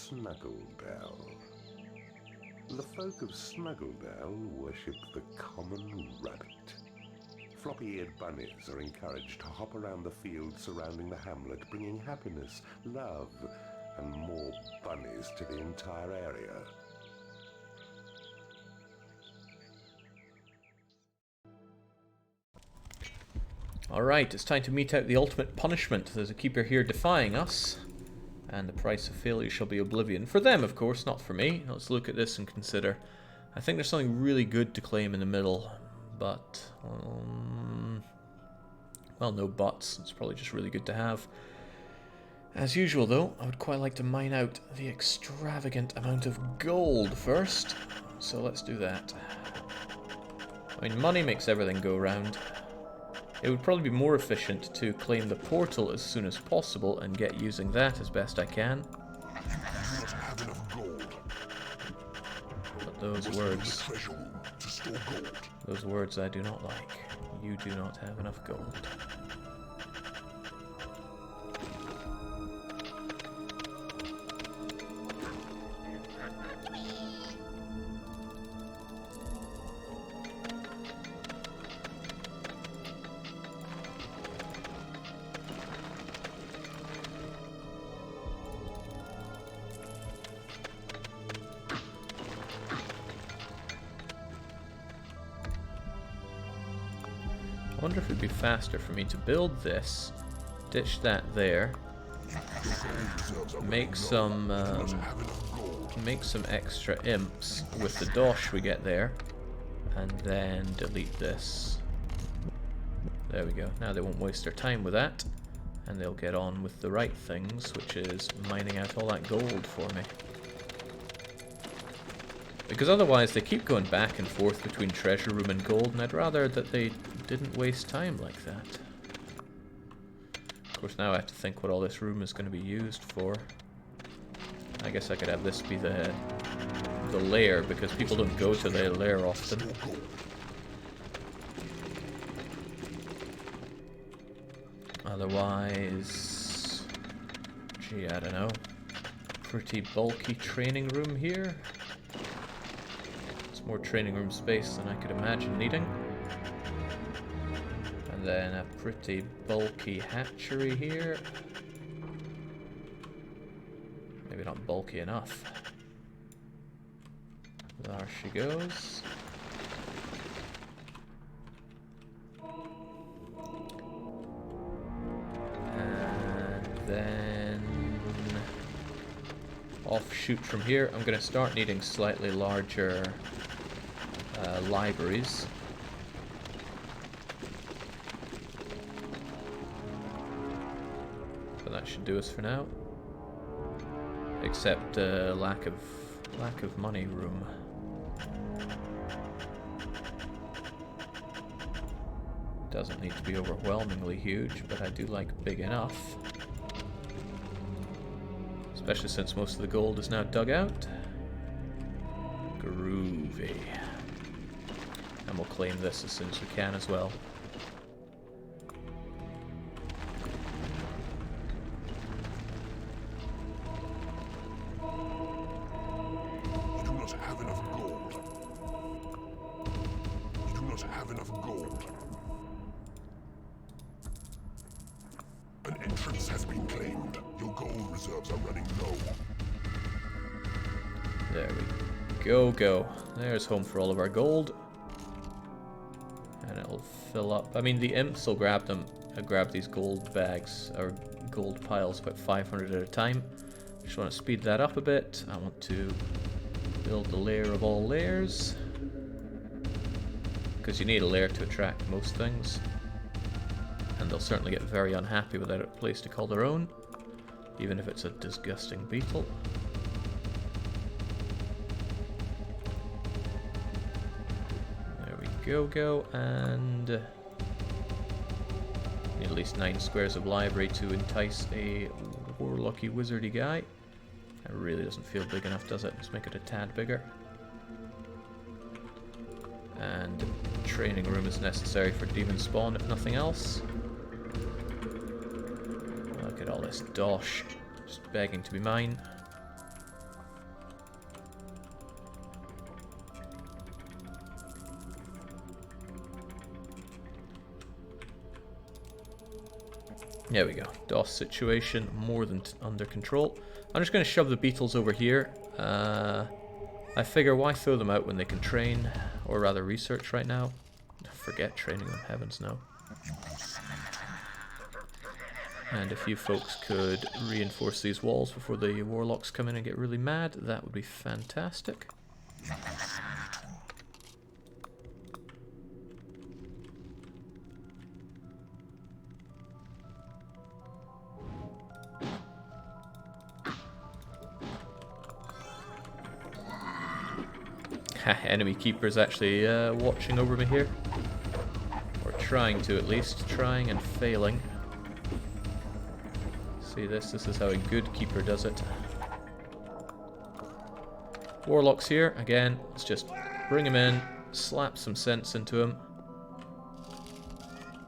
Snuggledell. The folk of Snuggledell worship the common rabbit. Floppy-eared bunnies are encouraged to hop around the fields surrounding the hamlet, bringing happiness, love, and more bunnies to the entire area. Alright, it's time to mete out the ultimate punishment. There's a keeper here defying us, and the price of failure shall be oblivion. For them, of course, not for me. Let's look at this and consider. I think there's something really good to claim in the middle, but... well, no buts. It's probably just really good to have. As usual, though, I would quite like to mine out the extravagant amount of gold first. So let's do that. I mean, money makes everything go round. It would probably be more efficient to claim the portal as soon as possible and get using that as best I can. But those words I do not like. You do not have enough gold. I wonder if it'd be faster for me to build this, ditch that there, make some extra imps with the dosh we get there, and then delete this. There we go. Now they won't waste their time with that, and they'll get on with the right things, which is mining out all that gold for me. Because otherwise they keep going back and forth between treasure room and gold, and I'd rather that they didn't waste time like that. Of course, now I have to think what all this room is going to be used for. I guess I could have this be the lair, because people don't go to their lair often. Otherwise, gee, I don't know. Pretty bulky training room here. It's more training room space than I could imagine needing. And then a pretty bulky hatchery here. Maybe not bulky enough. There she goes. And then offshoot from here, I'm going to start needing slightly larger libraries. But that should do us for now. Except lack of money room. Doesn't need to be overwhelmingly huge, but I do like big enough. Especially since most of the gold is now dug out. Groovy. And we'll claim this as soon as we can as well. You do not have enough gold. You do not have enough gold. An entrance has been claimed. Your gold reserves are running low. There we go. There's home for all of our gold. And it'll fill up. I mean, the imps will grab them. Grab these gold bags, or gold piles, about 500 at a time. Just want to speed that up a bit. I want to build the lair of all lairs. Because you need a lair to attract most things. And they'll certainly get very unhappy without a place to call their own. Even if it's a disgusting beetle. Go, and need at least 9 squares of library to entice a warlocky wizardy guy. That really doesn't feel big enough, does it? Let's make it a tad bigger. And training room is necessary for demon spawn, if nothing else. Look at all this dosh, just begging to be mine. There we go. DOS situation more than under control. I'm just going to shove the beetles over here. I figure why throw them out when they can train, or rather research right now. Forget training them, heavens no. And if you folks could reinforce these walls before the warlocks come in and get really mad, that would be fantastic. Enemy keeper's actually watching over me here. Or trying to at least. Trying and failing. See this? This is how a good keeper does it. Warlock's here. Again, let's just bring him in. Slap some sense into him.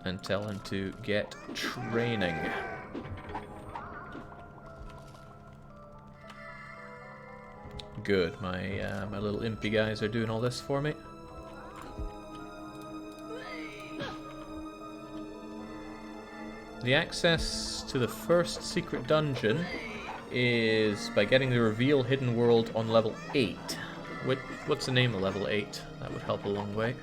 And tell him to get training. Good, my little impy guys are doing all this for me. The access to the first secret dungeon is by getting the reveal hidden world on level 8. What's the name of level 8? That would help a long way.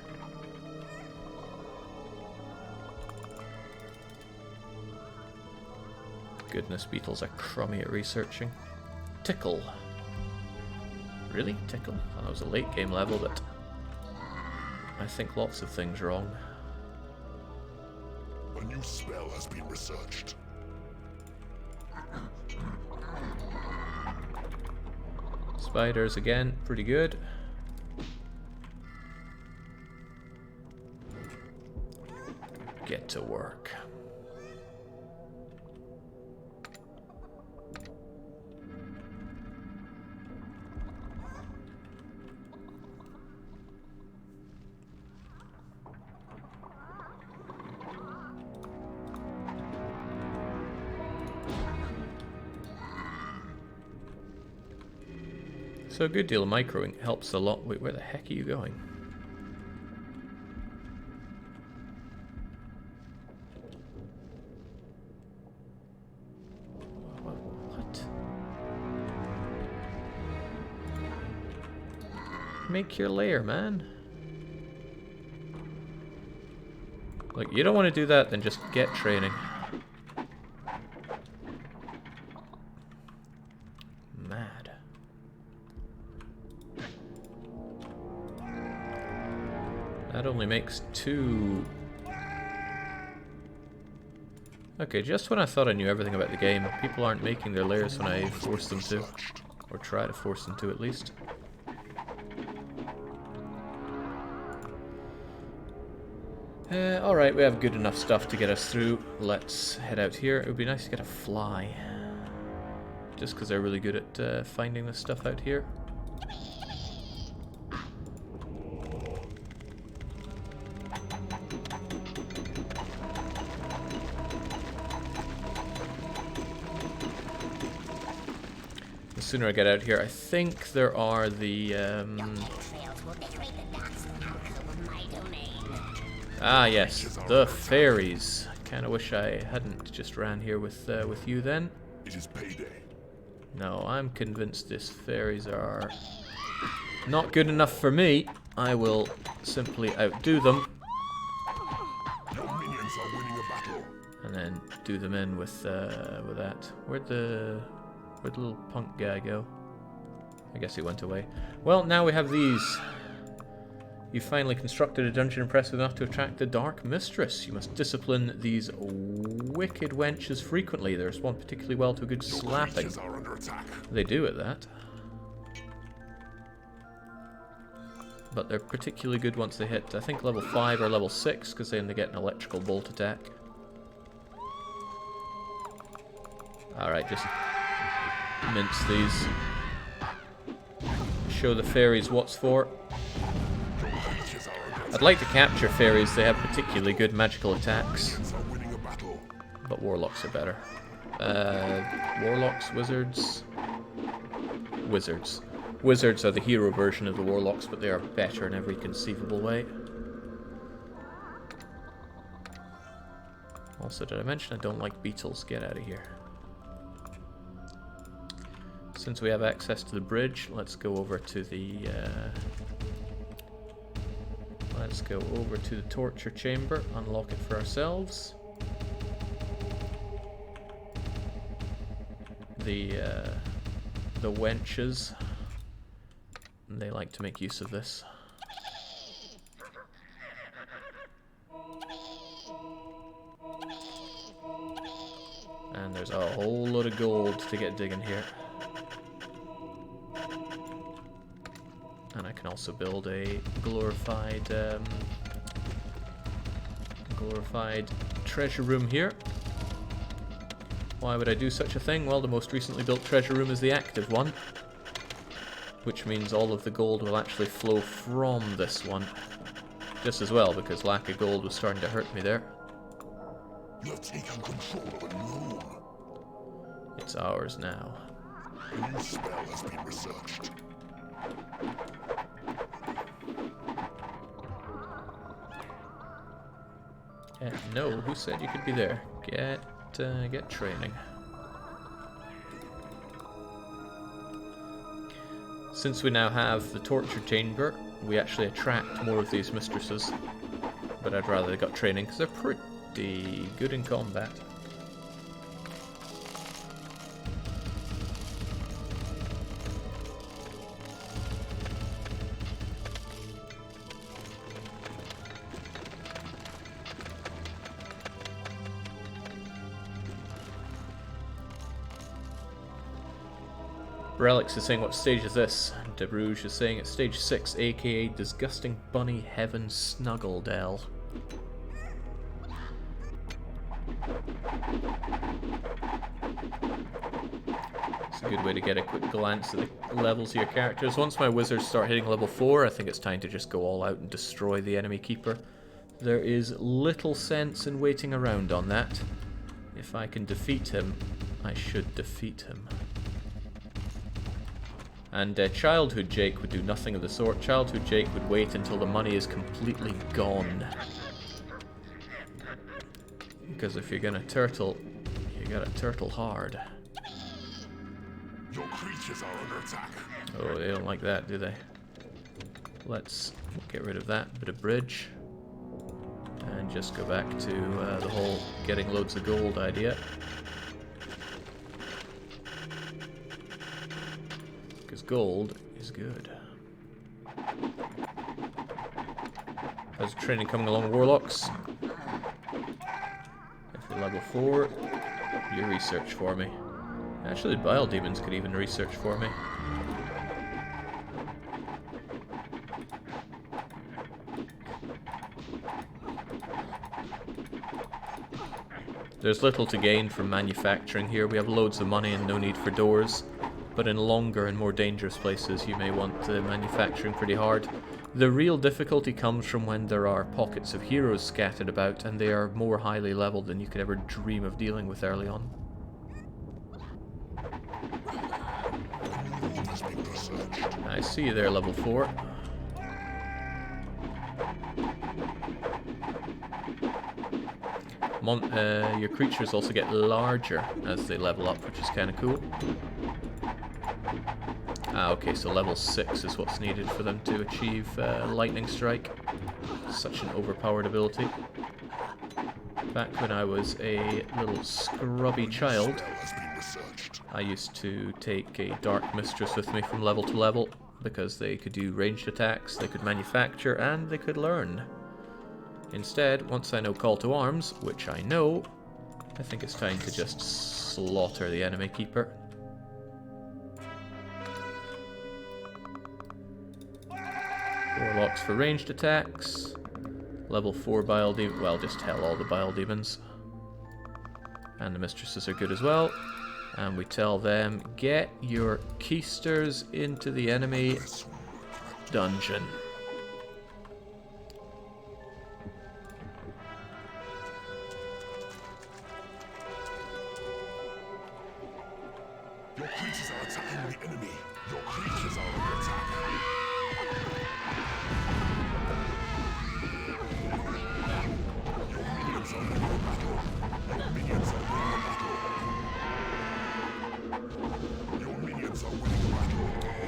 Goodness, beetles are crummy at researching. Tickle. Really? Tickle? I thought it was a late game level, but I think lots of things wrong. A new spell has been researched. Spiders again, pretty good. Get to work. So a good deal of microing helps a lot. Wait, where the heck are you going? What? Make your lair, man. Look, you don't want to do that, then just get training. Mad. That only makes 2. Okay, just when I thought I knew everything about the game, people aren't making their lairs when I force them to. Or try to force them to, at least. Alright, we have good enough stuff to get us through. Let's head out here. It would be nice to get a fly. Just because they're really good at finding this stuff out here. The sooner I get out here, I think there are the ah yes, the fairies. Kind of wish I hadn't just ran here with you then. It is payday. No, I'm convinced these fairies are not good enough for me. I will simply outdo them. Your minions are winning a battle. And then do them in with that. Where'd the little punk guy go? I guess he went away. Well, now we have these. You finally constructed a dungeon impressive enough to attract the Dark Mistress. You must discipline these wicked wenches frequently. They respond particularly well to a good slapping. Are under attack. They do at that. But they're particularly good once they hit, I think, level 5 or level 6, because then they get an electrical bolt attack. Alright, just mince these. Show the fairies what's for. I'd like to capture fairies, they have particularly good magical attacks. But warlocks are better. Warlocks, wizards? Wizards. Wizards are the hero version of the warlocks, but they are better in every conceivable way. Also, did I mention I don't like beetles? Get out of here. Since we have access to the bridge, let's go over to the torture chamber, unlock it for ourselves. The wenches, they like to make use of this. And there's a whole lot of gold to get digging here. And I can also build a glorified treasure room here. Why would I do such a thing? Well, the most recently built treasure room is the active one, which means all of the gold will actually flow from this one. Just as well, because lack of gold was starting to hurt me there. You have taken control of a new room. It's ours now. A new spell has been researched. No, who said you could be there? Get training. Since we now have the torture chamber, we actually attract more of these mistresses. But I'd rather they got training because they're pretty good in combat. Relics is saying, what stage is this? De Bruges is saying it's stage 6, aka Disgusting Bunny Heaven Snuggledell. It's a good way to get a quick glance at the levels of your characters. Once my wizards start hitting level 4, I think it's time to just go all out and destroy the enemy keeper. There is little sense in waiting around on that. If I can defeat him, I should defeat him. And Childhood Jake would do nothing of the sort. Childhood Jake would wait until the money is completely gone. Because if you're gonna turtle, you gotta turtle hard. Your creatures are under attack. Oh, they don't like that, do they? Let's get rid of that bit of bridge. And just go back to the whole getting loads of gold idea. Gold is good. How's training coming along, Warlocks? If you're level 4, you research for me. Actually, Bile Demons could even research for me. There's little to gain from manufacturing here. We have loads of money and no need for doors. But in longer and more dangerous places, you may want manufacturing pretty hard. The real difficulty comes from when there are pockets of heroes scattered about, and they are more highly leveled than you could ever dream of dealing with early on. I see you there, level 4. Your creatures also get larger as they level up, which is kind of cool. Ah, okay, so level 6 is what's needed for them to achieve Lightning Strike. Such an overpowered ability. Back when I was a little scrubby child, I used to take a Dark Mistress with me from level to level, because they could do ranged attacks, they could manufacture, and they could learn. Instead, once I know Call to Arms, which I know, I think it's time to just slaughter the enemy keeper. Warlocks for ranged attacks. Level 4 Bile Demon. Well, just tell all the Bile Demons. And the Mistresses are good as well. And we tell them, get your keisters into the enemy dungeon. Your creatures are attacking the enemy. Your creatures are under attack. Your minions are under battle.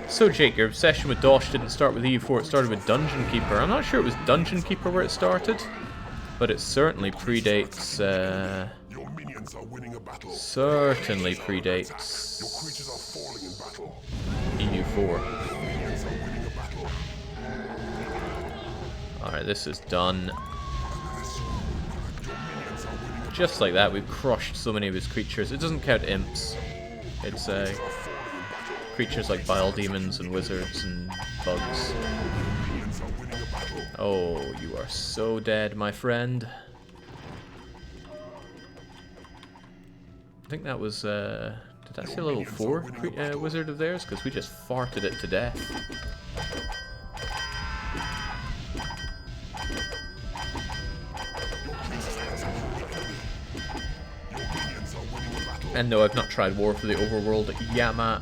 So Jake, your obsession with Dosh didn't start with EU4, it started with Dungeon Keeper. I'm not sure it was Dungeon Keeper where it started, but it certainly predates, Your minions are winning a battle. certainly Your predates creatures are falling in battle. EU4. Minions are winning a battle. Alright, this is done. Your minions are winning a Just like that, we've crushed so many of his creatures. It doesn't count imps. It's creatures like bile demons and wizards and bugs. minions are winning a battle. Oh, you are so dead, my friend. I think that was, did that say a level 4 wizard of theirs? Because we just farted it to death. Minions are winning a battle. And no, I've not tried War for the Overworld Yama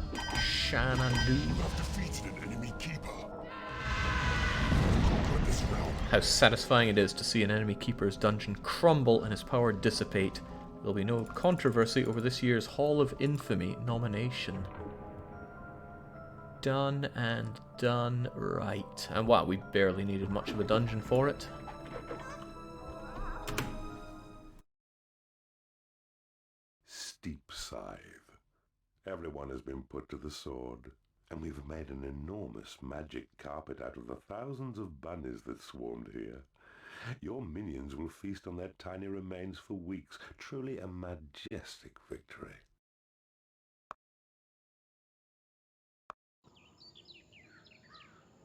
Shanandu. You have defeated an enemy keeper. Conquer this realm. How satisfying it is to see an enemy keeper's dungeon crumble and his power dissipate. There'll be no controversy over this year's Hall of Infamy nomination. Done and done right. And wow, we barely needed much of a dungeon for it. Steep scythe. Everyone has been put to the sword, and we've made an enormous magic carpet out of the thousands of bunnies that swarmed here. Your minions will feast on their tiny remains for weeks. Truly a majestic victory.